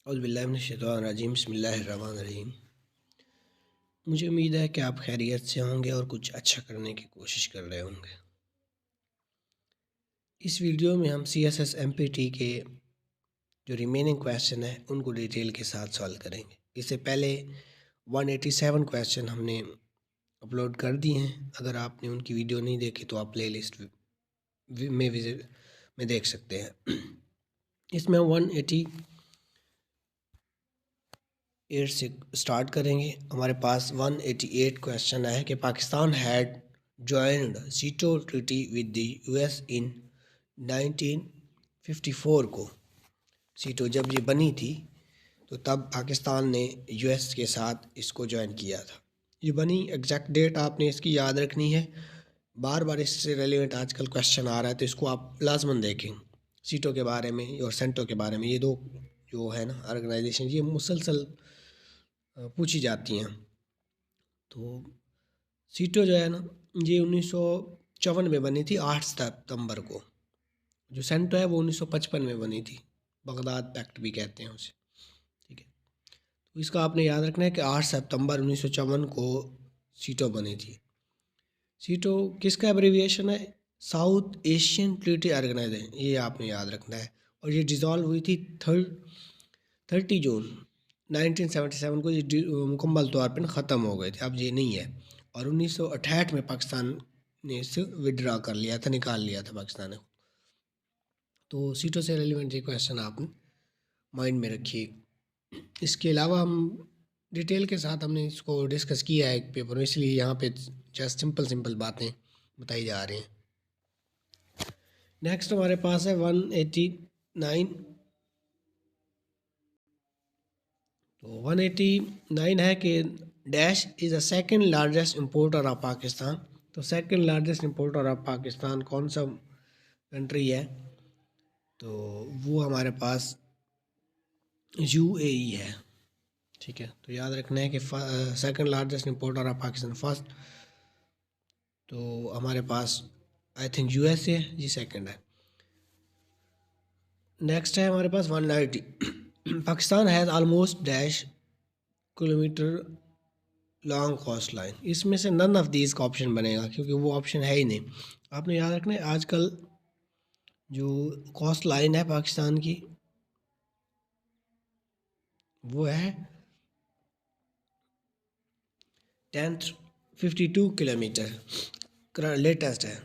औज़ुबिल्लाहिमिनश्शैतानिर्रजीम बिस्मिल्लाहिर्रहमानिर्रहीम। मुझे उम्मीद है कि आप खैरियत से होंगे और कुछ अच्छा करने की कोशिश कर रहे होंगे। इस वीडियो में हम CSS MPT के जो रिमेनिंग क्वेश्चन है उनको डिटेल के साथ सॉल्व करेंगे। इससे पहले 187 क्वेश्चन हमने अपलोड कर दिए हैं। अगर आपने उनकी वीडियो नहीं देखी तो आप प्लेलिस्ट में विजिट में देख सकते हैं। इसमें 188 से स्टार्ट करेंगे। हमारे पास 188 क्वेश्चन है कि पाकिस्तान हैड ज्वाइंड सीटो ट्रीटी विद द US इन 1954 को। सीटो जब ये बनी थी तो तब पाकिस्तान ने US के साथ इसको ज्वाइन किया था। ये बनी एग्जैक्ट डेट आपने इसकी याद रखनी है। बार बार इससे रेलिवेंट आजकल क्वेश्चन आ रहा है तो इसको आप लाजमन देखें। सीटो के बारे में और सेंटो के बारे में, ये दो जो है ना ऑर्गेनाइजेशन, ये मुसलसल पूछी जाती हैं। तो सीटो जो है ना ये 1954 में बनी थी 8 सितंबर को। जो सेंटो है वो 1955 में बनी थी, बगदाद पैक्ट भी कहते हैं उसे। ठीक है, तो इसका आपने याद रखना है कि 8 सितंबर 1954 को सीटो बनी थी। सीटो किसका एब्रीविएशन है? साउथ एशियन ट्रीटी ऑर्गेनाइजेशन, ये आपने याद रखना है। और ये डिज़ोल्व हुई थी 30 जून 1977 को। ये मुकम्मल तौर पर ख़त्म हो गए थे, अब ये नहीं है। और 1968 में पाकिस्तान ने इसे विड्रा कर लिया था, निकाल लिया था पाकिस्तान ने। तो सीटों से रेलिवेंट ये क्वेश्चन आप माइंड में रखिए। इसके अलावा हम डिटेल के साथ हमने इसको डिस्कस किया है एक पेपर में, इसलिए यहाँ पे जस्ट सिंपल बातें बताई जा रही हैं। नेक्स्ट हमारे पास है 189। तो 189 है कि dash is the second largest importer of Pakistan. तो second largest importer of Pakistan कौन सा कंट्री है? तो वो हमारे पास UAE है। ठीक है, तो याद रखना है कि second largest importer of Pakistan first तो हमारे पास आई थिंक USA जी सेकंड है। नेक्स्ट है हमारे पास 190। Pakistan has almost dash kilometre long coast line. इसमें से नन ऑफ दीज का ऑप्शन बनेगा क्योंकि वो ऑप्शन है ही नहीं। आपने याद रखना है आजकल जो कोस्ट लाइन है पाकिस्तान की वो है 52 किलोमीटर लेटेस्ट है।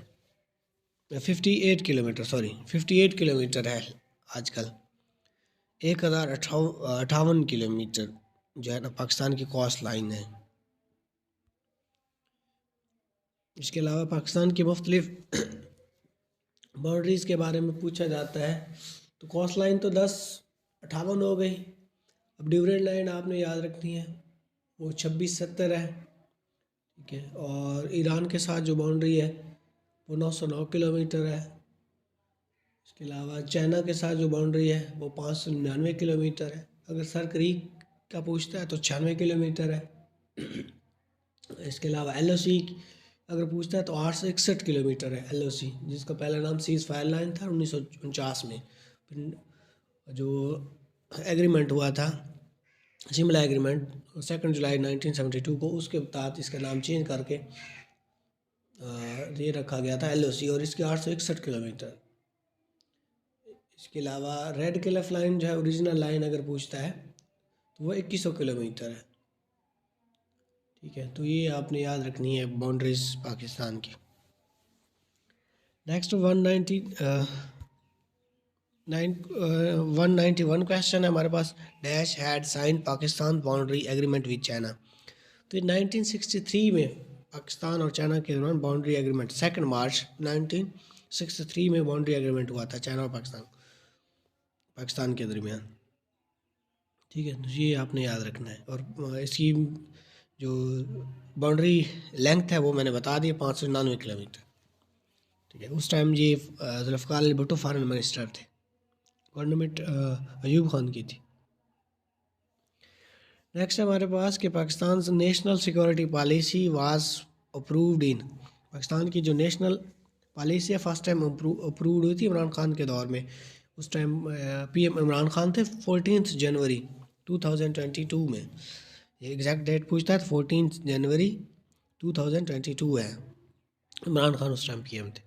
58 किलोमीटर, सॉरी 58 किलोमीटर है आजकल। 1058 किलोमीटर जो है ना पाकिस्तान की कोस्ट लाइन है। इसके अलावा पाकिस्तान की मुख्तलिफ बाउंड्रीज़ के बारे में पूछा जाता है। तो कोस्ट लाइन तो 1058 हो गई। अब ड्यूरेंट लाइन आपने याद रखनी है, वो 2670 है। ठीक है, और ईरान के साथ जो बाउंड्री है वो 909 किलोमीटर है। इसके अलावा चाइना के साथ जो बाउंड्री है वो 599 किलोमीटर है। अगर सर क्रीक का पूछता है तो 96 किलोमीटर है। इसके अलावा LOC अगर पूछता है तो 861 किलोमीटर है LOC, जिसका पहला नाम सीज़ फायर लाइन था 1949 में। फिर जो एग्रीमेंट हुआ था शिमला एग्रीमेंट 2 जुलाई 1972 को, उसके तहत इसका नाम चेंज करके ये रखा गया था LOC, और इसके 861 किलोमीटर। इसके अलावा रेड क्लिफ लाइन जो है ओरिजिनल लाइन अगर पूछता है तो वो 2100 किलोमीटर है। ठीक है, तो ये आपने याद रखनी है बाउंड्रीज पाकिस्तान की। नेक्स्ट 191 क्वेश्चन है हमारे पास। Dash had sign Pakistan boundary agreement with China. तो 1963 में पाकिस्तान और चाइना के दौरान बाउंड्री एग्रीमेंट 2 मार्च 1963 में बाउंड्री एग्रीमेंट हुआ था चाइना और पाकिस्तान के दरमियान। ठीक है, तो ये आपने याद रखना है। और इसकी जो बाउंड्री लेंथ है वो मैंने बता दी, 599 किलोमीटर। ठीक है, उस टाइम ये जुल्फ़िकार अली भुट्टो फॉरेन मिनिस्टर थे, गवर्नमेंट अयूब खान की थी। नेक्स्ट हमारे पास कि Pakistan national security policy was approved in. Pakistan की जो नेशनल पॉलिसी है फर्स्ट टाइम अप्रूव्ड हुई थी इमरान खान के दौर में, उस टाइम पीएम इमरान खान थे 14 जनवरी 2022 में। ये एग्जैक्ट डेट पूछता है तो 14 जनवरी 2022 है। इमरान खान उस टाइम पीएम थे,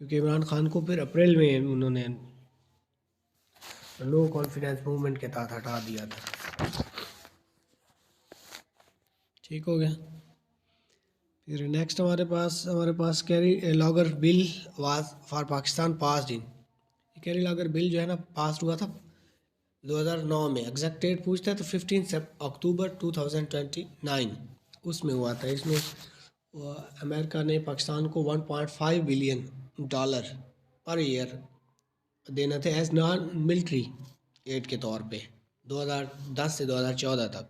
क्योंकि इमरान खान को फिर अप्रैल में उन्होंने नो कॉन्फिडेंस मूवमेंट के तहत हटा दिया था। ठीक हो गया। फिर नेक्स्ट हमारे पास Kerry Lugar bill was for Pakistan passed in. Kerry Lugar bill जो है ना पास हुआ था 2009 में। एग्जैक्ट डेट पूछता है तो 15 अक्टूबर 2029 उसमें हुआ था। इसमें अमेरिका ने पाकिस्तान को $1.5 बिलियन पर ईयर देना थे एज नॉन मिलिट्री एड के तौर पे 2010 से 2014 तक।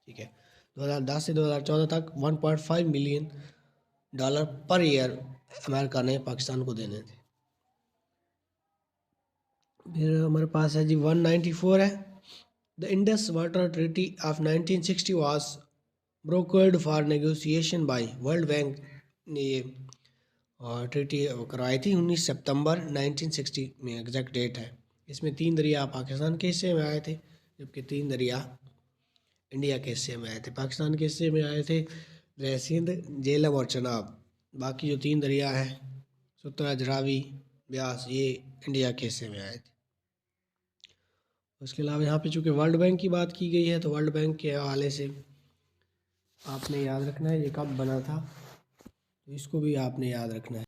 ठीक है, 2010 से 2014 तक $1.5 मिलियन पर ईयर अमेरिका ने पाकिस्तान को देने थे। फिर हमारे पास है जी 194 है। The Indus water treaty of 1960 was brokered for negotiation by world bank ने ये ट्रीटी करवाई थी 19 सितंबर 1960 में। एग्जैक्ट डेट है। इसमें 3 दरिया पाकिस्तान के हिस्से में आए थे, जबकि 3 दरिया इंडिया के हिस्से में आए थे। पाकिस्तान के हिस्से में आए थे सिंध, झेलम और चनाब। बाकी जो 3 दरिया हैं सतलज, रावी, ब्यास, ये इंडिया के हिस्से में आए थे। उसके अलावा यहाँ पे चूँकि वर्ल्ड बैंक की बात की गई है तो वर्ल्ड बैंक के हवाले से आपने याद रखना है ये कब बना था, तो इसको भी आपने याद रखना है।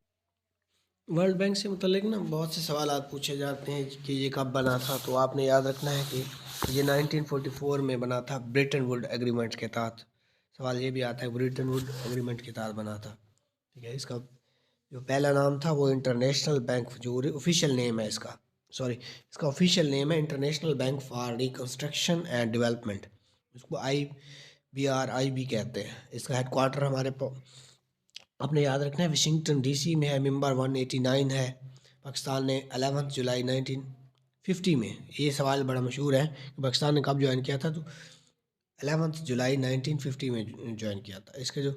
वर्ल्ड बैंक से मुतल्लिक ना बहुत से सवाल पूछे जाते हैं कि ये कब बना था, तो आपने याद रखना है कि ये 1944 में बना था ब्रेटन वुड एग्रीमेंट के तहत। सवाल ये भी आता है ब्रेटन वुड एग्रीमेंट के तहत बना था। ठीक है, इसका जो पहला नाम था वो इंटरनेशनल बैंक, जो ऑफिशियल नेम है इसका ऑफिशियल नेम है international bank for reconstruction and development. इसको IBRIB कहते हैं। इसका हेडक्वार्टर आपने याद रखना है वाशिंगटन DC में है। मेंबर 189 है। पाकिस्तान ने 11 जुलाई 1950 में, ये सवाल बड़ा मशहूर है कि पाकिस्तान ने कब ज्वाइन किया था, तो 11 जुलाई 1950 में ज्वाइन किया था। इसके जो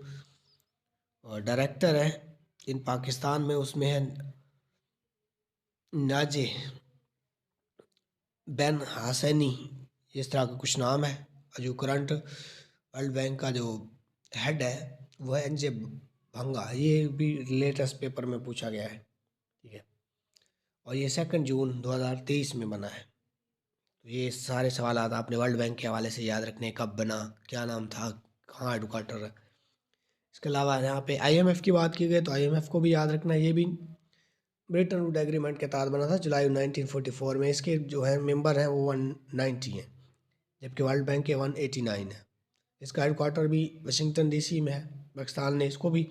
डायरेक्टर है इन पाकिस्तान में उसमें है नाजे बेन हासनी, इस तरह का कुछ नाम है। और जो करंट वर्ल्ड बैंक का जो हेड है वो है NJ भंगा। ये भी लेटेस्ट पेपर में पूछा गया है। ठीक है, और ये 2 जून 2023 में बना है। तो ये सारे सवाल आपने वर्ल्ड बैंक के हवाले से याद रखने, कब बना, क्या नाम था, कहाँ हेडक्वार्टर है। इसके अलावा यहाँ पे IMF की बात की गई तो IMF को भी याद रखना। ये भी ब्रेटन वुड एग्रीमेंट के तहत बना था जुलाई 1944 में। इसके जो है मेंबर हैं वो 190 हैं, जबकि वर्ल्ड बैंक के 189 है। इसका हेडक्वार्टर भी वाशिंगटन DC में है। पाकिस्तान ने इसको भी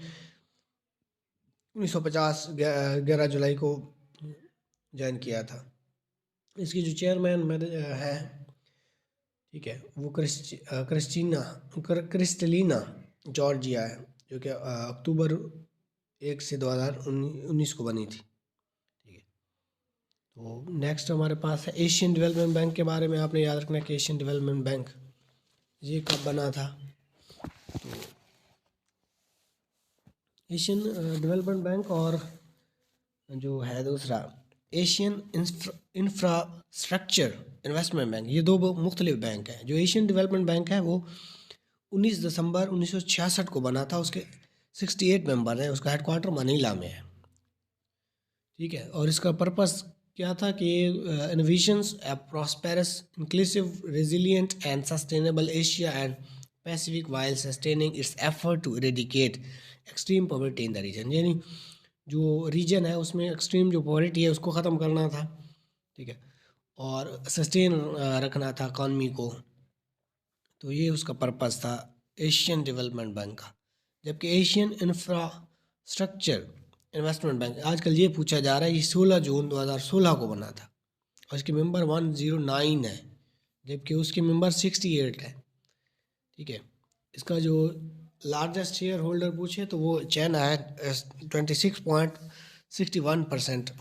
1950 11 जुलाई को ज्वाइन किया था। इसकी जो चेयरमैन है, ठीक है, वो क्रिस्टलीना जॉर्जिया है, जो कि अक्टूबर 1 से 2019 को बनी थी। ठीक है, तो नेक्स्ट हमारे पास है एशियन डेवलपमेंट बैंक के बारे में आपने याद रखना है कि एशियन डेवलपमेंट बैंक ये कब बना था। तो एशियन डेवलपमेंट बैंक और जो है दूसरा एशियन इंफ्रास्ट्रक्चर इन्वेस्टमेंट बैंक, ये 2 मुख्तलिफ बैंक हैं। जो एशियन डेवलपमेंट बैंक है वो 19 दिसंबर 1966 को बना था। उसके 68 मेंबर हैं। उसका हेडक्वार्टर मनीला में है। ठीक है, और इसका पर्पस क्या था कि envisions a prosperous, inclusive, resilient and sustainable Asia and Pacific while sustaining its effort to eradicate extreme poverty in the region. यानी जो रीजन है उसमें एक्सट्रीम जो पॉवर्टी है उसको ख़त्म करना था। ठीक है, और सस्टेन रखना था इकॉनमी को। तो ये उसका पर्पस था एशियन डेवलपमेंट बैंक का। जबकि एशियन इंफ्रास्ट्रक्चर इन्वेस्टमेंट बैंक आजकल ये पूछा जा रहा है, ये 16 जून 2016 को बना था और इसके मेंबर 109 है, जबकि उसके मेंबर 68 है। ठीक है, इसका जो लार्जेस्ट शेयर होल्डर पूछे तो वो चाइना है। 26.61%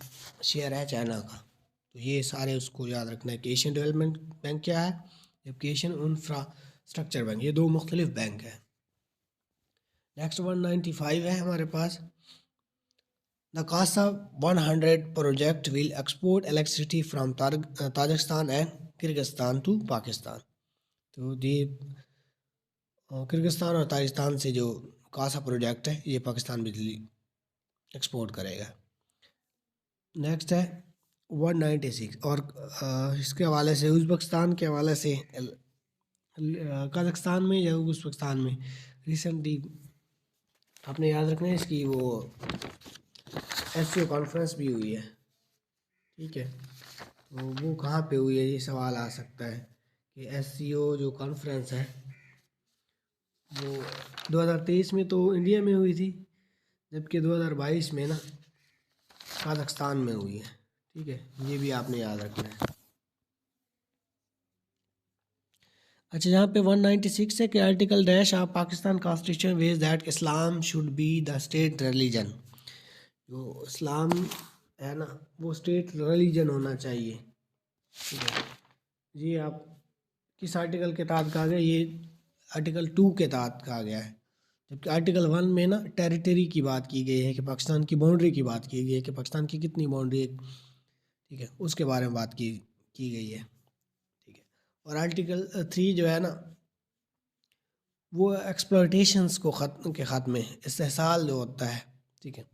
शेयर है चाइना का। तो ये सारे उसको याद रखना है कि एशियन डेवलपमेंट बैंक क्या है, जबकि एशियन इंफ्रास्ट्रक्चर बैंक, ये 2 मुख्तलिफ बैंक है। नेक्स्ट 195 है हमारे पास। The CASA 100 project will export electricity from Tajikistan and Kyrgyzstan to Pakistan. तो ये किर्गिस्तान और ताजिकिस्तान से जो कासा प्रोजेक्ट है ये पाकिस्तान बिजली एक्सपोर्ट करेगा। नेक्स्ट है 196 और इसके हवाले से उज़्बेकिस्तान के हवाले से कजाकिस्तान में या उज़्बेकिस्तान में रिसेंटली आपने याद रखना है इसकी वो SCO कॉन्फ्रेंस भी हुई है, ठीक है। तो वो कहाँ पे हुई है ये सवाल आ सकता है कि SCO जो कॉन्फ्रेंस है वो 2023 में तो इंडिया में हुई थी, जबकि 2022 में ना कजाकिस्तान में हुई है, ठीक है। ये भी आपने याद रखना है। अच्छा, यहाँ पे 196 है कि article dash of Pakistan constitution ways that Islam should be the state religion. जो इस्लाम है ना वो स्टेट रिलीजन होना चाहिए, ठीक है। ये आप किस आर्टिकल के तहत कहा गया? ये आर्टिकल 2 के तहत कहा गया है, जबकि आर्टिकल 1 में ना टेरिटरी की बात की गई है कि पाकिस्तान की बाउंड्री की बात की गई है कि पाकिस्तान की कितनी बाउंड्री है, ठीक है, उसके बारे में बात की गई है, ठीक है। और आर्टिकल 3 जो है ना वो एक्सप्लॉयटेशंस को ख़त्मे इस्तेहसाल जो होता है, ठीक है,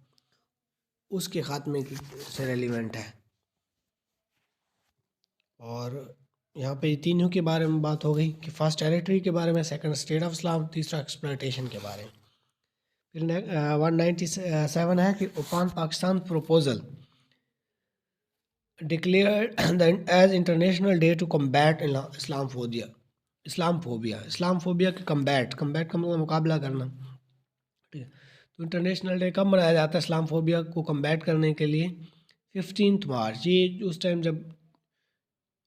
उसके ख़ात्मे से रेलिवेंट है। और यहाँ पे तीनों के बारे में बात हो गई कि फर्स्ट टेरिटरी के बारे में, सेकंड स्टेट ऑफ इस्लाम, तीसरा एक्सप्लॉयटेशन के बारे में। फिर 197 है कि upon Pakistan proposal declared as international day to combat Islamophobia. Islamophobia के कम्बैट का मतलब मुकाबला करना, ठीक है। तो इंटरनेशनल डे कब मनाया जाता है इस्लामफोबिया को कम्बैट करने के लिए? 15 मार्च। ये उस टाइम जब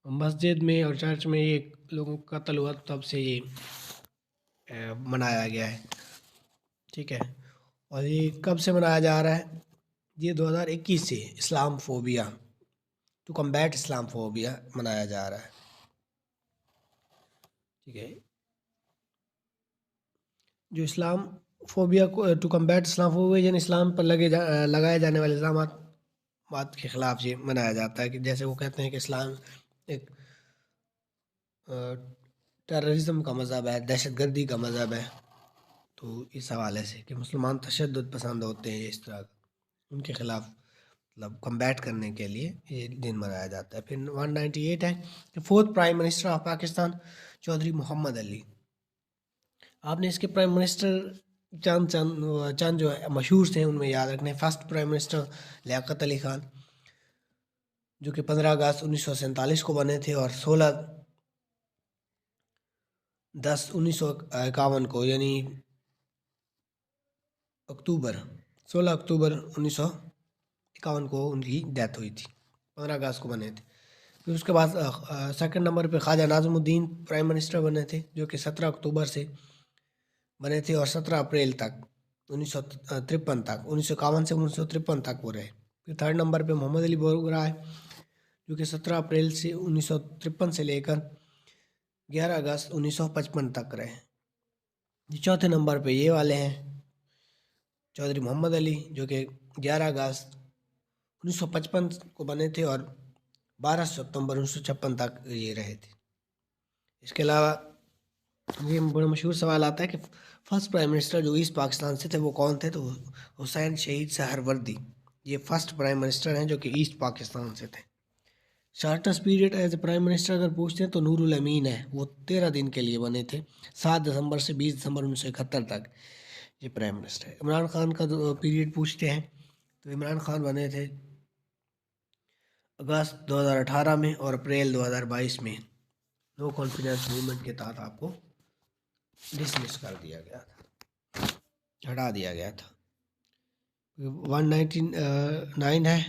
मस्जिद में और चर्च में ये लोगों का कत्ल हुआ तब से ये मनाया गया है, ठीक है। और ये कब से मनाया जा रहा है? ये 2021 से इस्लामफोबिया टू कम्बैट इस्लामफोबिया मनाया जा रहा है, ठीक है। जो इस्लाम फोबिया को टू कम्बैट इस्लामफोबिया यानी इस्लाम पर लगाए जाने वाले इल्ज़ामात बात के ख़िलाफ़ ये मनाया जाता है कि जैसे वो कहते हैं कि इस्लाम एक टेररिज्म का मज़हब है, दहशतगर्दी का मज़हब है। तो इस हवाले से कि मुसलमान तशद्दुद पसंद होते हैं इस तरह, उनके ख़िलाफ़ मतलब कम्बैट करने के लिए ये दिन मनाया जाता है। फिर 198 है कि fourth prime minister of Pakistan Chaudhry Mohammad Ali. आपने इसके प्राइम मिनिस्टर चंद जो है मशहूर थे उनमें याद रखने। First prime minister Liaquat Ali Khan जो कि 15 अगस्त 1947 को बने थे और 16/10/1951 को यानी 16 अक्टूबर 1951 को उनकी डेथ हुई थी। 15 अगस्त को बने थे। फिर उसके बाद सेकंड नंबर पे ख्वाजा नाज़मुद्दीन प्राइम मिनिस्टर बने थे जो कि 17 अक्टूबर से बने थे और 17 अप्रैल तक 1953 तक 1951 से 1953 तक वो रहे। फिर थर्ड नंबर पे मोहम्मद अली बोगरा है जो कि 17 अप्रैल से 1953 से लेकर 11 अगस्त 1955 तक रहे। चौथे नंबर पे ये वाले हैं चौधरी मोहम्मद अली जो कि 11 अगस्त 1955 को बने थे और 12 सितंबर 1956 तक ये रहे थे। इसके अलावा ये बड़ा मशहूर सवाल आता है कि फर्स्ट प्राइम मिनिस्टर जो ईस्ट पाकिस्तान से थे वो कौन थे? तो हुसैन शहीद सहरवर्दी ये फर्स्ट प्राइम मिनिस्टर हैं जो कि ईस्ट पाकिस्तान से थे। Shortest period as a prime minister अगर पूछते हैं तो नूरुल अमीन है, वो 13 दिन के लिए बने थे, 7 दिसंबर से 20 दिसंबर 1971 तक ये प्राइम मिनिस्टर है। इमरान खान का पीरियड पूछते हैं तो इमरान खान बने थे अगस्त 2018 में और अप्रैल 2022 में नो कॉन्फिडेंस मूवमेंट के तहत आपको डिसमिस कर दिया गया था, हटा दिया गया था। 199 है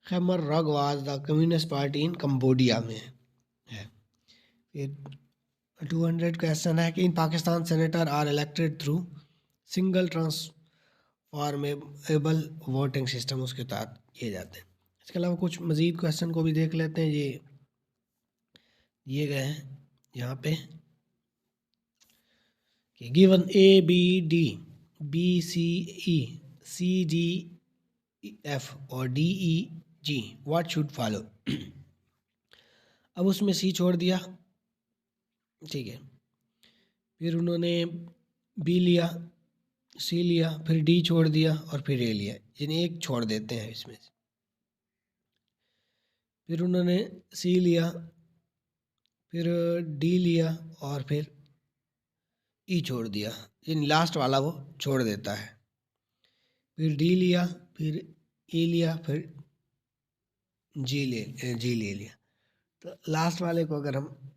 Khmer Rouge was the communist party in Cambodia में है। फिर 200 क्वेश्चन है कि in Pakistan senator are elected through single transformable voting system उसके तहत किए जाते हैं। इसके अलावा कुछ मज़ीद क्वेश्चन को भी देख लेते हैं। ये दिए गए हैं यहाँ पे कि given A B D B C E C D F और D E G, what should follow? अब उसमें C छोड़ दिया, ठीक है, फिर उन्होंने B लिया, C लिया, फिर D छोड़ दिया और फिर A लिया, यानी एक छोड़ देते हैं इसमें से। फिर उन्होंने C लिया, फिर D लिया और फिर E छोड़ दिया, यानी लास्ट वाला वो छोड़ देता है। फिर D लिया, फिर E लिया, फिर G ले लिया। तो लास्ट वाले को अगर हम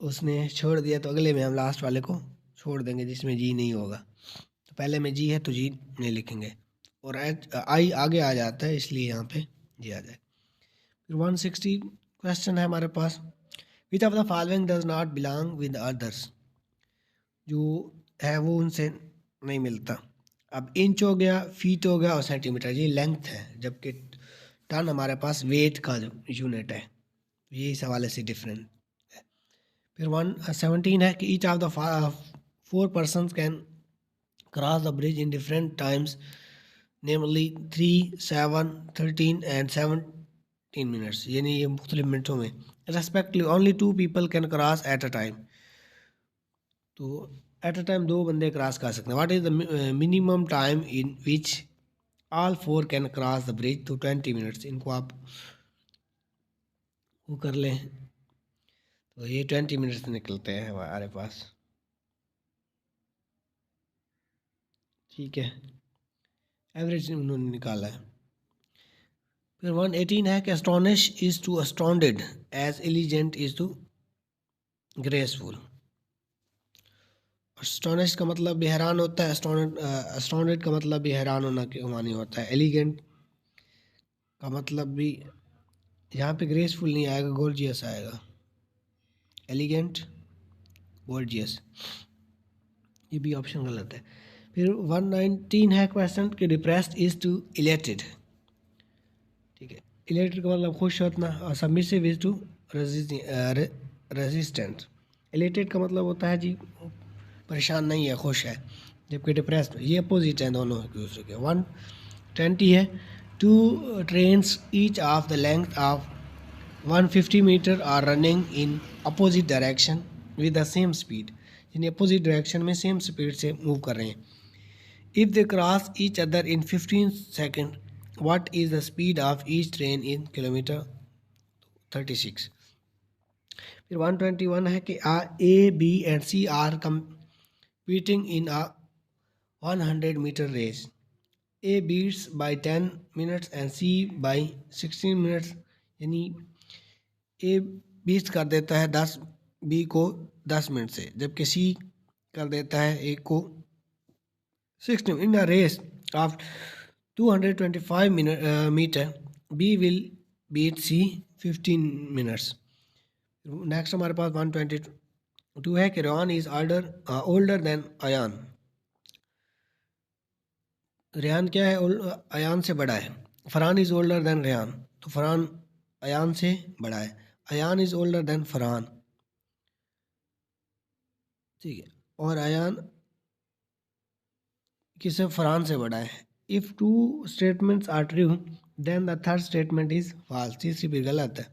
उसने छोड़ दिया तो अगले में हम लास्ट वाले को छोड़ देंगे जिसमें G नहीं होगा। तो पहले में G है तो G नहीं लिखेंगे और I आगे आ जाता है, इसलिए यहाँ पे G आ जाए। फिर 160 क्वेश्चन है हमारे पास, which of the following does not belong with others, जो है वो उनसे नहीं मिलता। अब इंच हो गया, फीट हो गया और सेंटीमीटर, ये लेंथ है, जबकि टन हमारे पास वेट का जो यूनिट है, ये इस हवाले से डिफरेंट है। फिर 117 है कि each of the 4 persons can cross the bridge in different times, namely 3, 7, 13 and 17 minutes, यानी ये मुख्तलिफ मिनटों में respectively only 2 people can cross at a time. तो एट अ टाइम 2 बंदे क्रॉस कर सकते हैं। What is the minimum time in which all 4 can cross the bridge? तो 20 मिनट्स। इनको आप वो कर लें तो ये 20 मिनट्स निकलते हैं हमारे पास, ठीक है, एवरेज उन्होंने निकाला है। फिर 118 है कि astonish is to astounded as elegant is to graceful. Astonish का मतलब भी हैरान होता है, अस्टॉन्डेड का मतलब भी हैरान होना के मानी होता है, एलिगेंट का मतलब भी यहाँ पे ग्रेसफुल नहीं आएगा, गोर्जियस आएगा, एलिगेंट गोर्जियस, ये भी ऑप्शन गलत है। फिर 119 है क्वेश्चन कि डिप्रेस्ड इज टू इलेटेड, ठीक है, इलेटेड का मतलब खुश होना और submissive is to resistant. Elated का मतलब होता है जी परेशान नहीं है, खुश है, जबकि डिप्रेस्ड, ये अपोजिट हैं दोनों एक दूसरे के। 120 है two trains each of the length of 150 metre are running in opposite direction with the same speed, यानी अपोजिट डायरेक्शन में सेम स्पीड से मूव कर रहे हैं। If they cross each other in 15 second, what is the speed of each train in kilometre? 36। फिर 121 है कि A, B and C are competing in a 100 meter race. A beats by 10 minutes and C by 16 minutes, यानी A beats कर देता है 10 B को 10 minute से, जबकि C कर देता है A को 16 in a race of 225 metre, B will beat C 15 minutes. Next हमारे पास 122 है कि Rehan is older than Ayan. Rehan क्या है? अयान से बड़ा है। Farhan is older than Rehan, तो फरहान अयान से बड़ा है। Ayan is older than Farhan, ठीक है, और अयान किसे? फरहान से बड़ा है। If two statements are true then the third statement is false, तीसरी भी गलत है,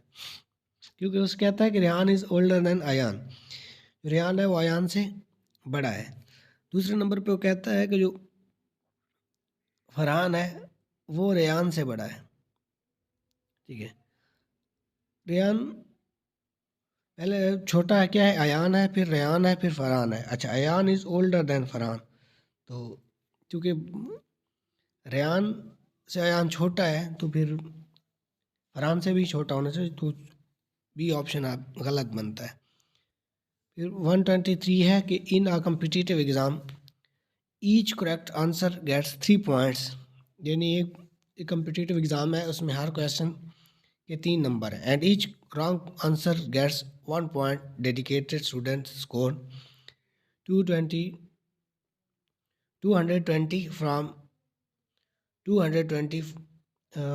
क्योंकि उस कहता है कि Rehan is older than Ayan, Rehan है वो अयान से बड़ा है। दूसरे नंबर पे वो कहता है कि जो फरहान है वो रेहान से बड़ा है, ठीक है। रेहान पहले छोटा है, क्या है? अयान है, फिर रेहान है, फिर फरहान है। अच्छा, Ayan is older than Farhan, तो क्योंकि रेहान से अयान छोटा है तो फिर फरहान से भी छोटा होना चाहिए, तो बी ऑप्शन आप गलत बनता है। फिर 123 है कि in a competitive exam each correct answer gets 3 points, यानी एक कम्पिटिटिव एग्ज़ाम है, उसमें हर क्वेश्चन के 3 नंबर हैं, and each wrong answer gets 1 point. Dedicated student score 220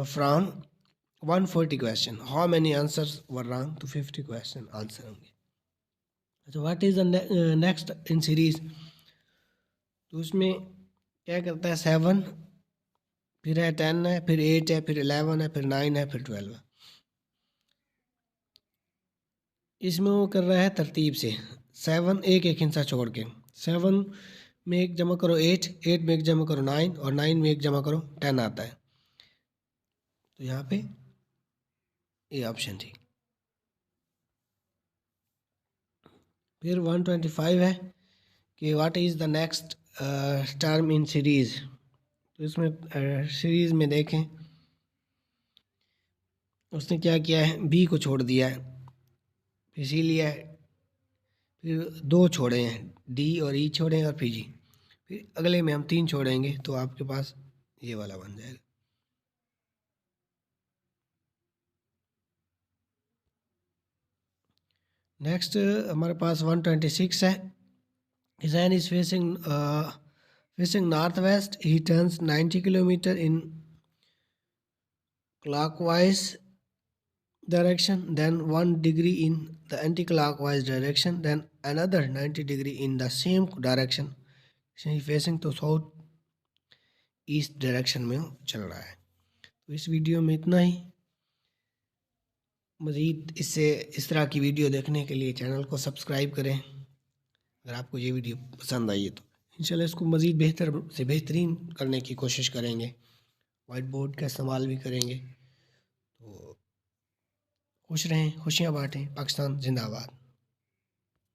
from 140 question. How many answers were wrong? तो 50 क्वेश्चन आंसर होंगे। अच्छा, what is the next in series? तो उसमें क्या करता है, 7 फिर है 10 है, फिर 8 है, फिर 11 है, फिर 9 है, फिर 12 है। इसमें वो कर रहा है तरतीब से, 7 एक एक हिस्सा छोड़ के। 7 में एक जमा करो 8, 8 में एक जमा करो 9 और 9 में एक जमा करो 10 आता है। तो यहाँ पे ये ऑप्शन थी। फिर 125 है कि what is the next term in series. तो इसमें सीरीज़ में देखें उसने क्या किया है, बी को छोड़ दिया है, इसीलिए फिर 2 छोड़े हैं, डी और ई छोड़े हैं और फिर जी। फिर अगले में हम 3 छोड़ेंगे तो आपके पास ये वाला बन जाएगा। नेक्स्ट हमारे पास 126 है। His hand is facing northwest. He turns 90 kilometer in clockwise direction, then 1 degree in the anti-clockwise direction, then another 90 degree in the same direction. He facing तो साउथ ईस्ट डायरेक्शन में चल रहा है। तो इस वीडियो में इतना ही। मज़ीद इस तरह की वीडियो देखने के लिए चैनल को सब्सक्राइब करें। अगर आपको ये वीडियो पसंद आई है तो इंशाल्लाह इसको मज़ीद बेहतर से बेहतरीन करने की कोशिश करेंगे। वाइट बोर्ड का इस्तेमाल भी करेंगे। तो खुश रहें, खुशियाँ बाँटें। पाकिस्तान जिंदाबाद।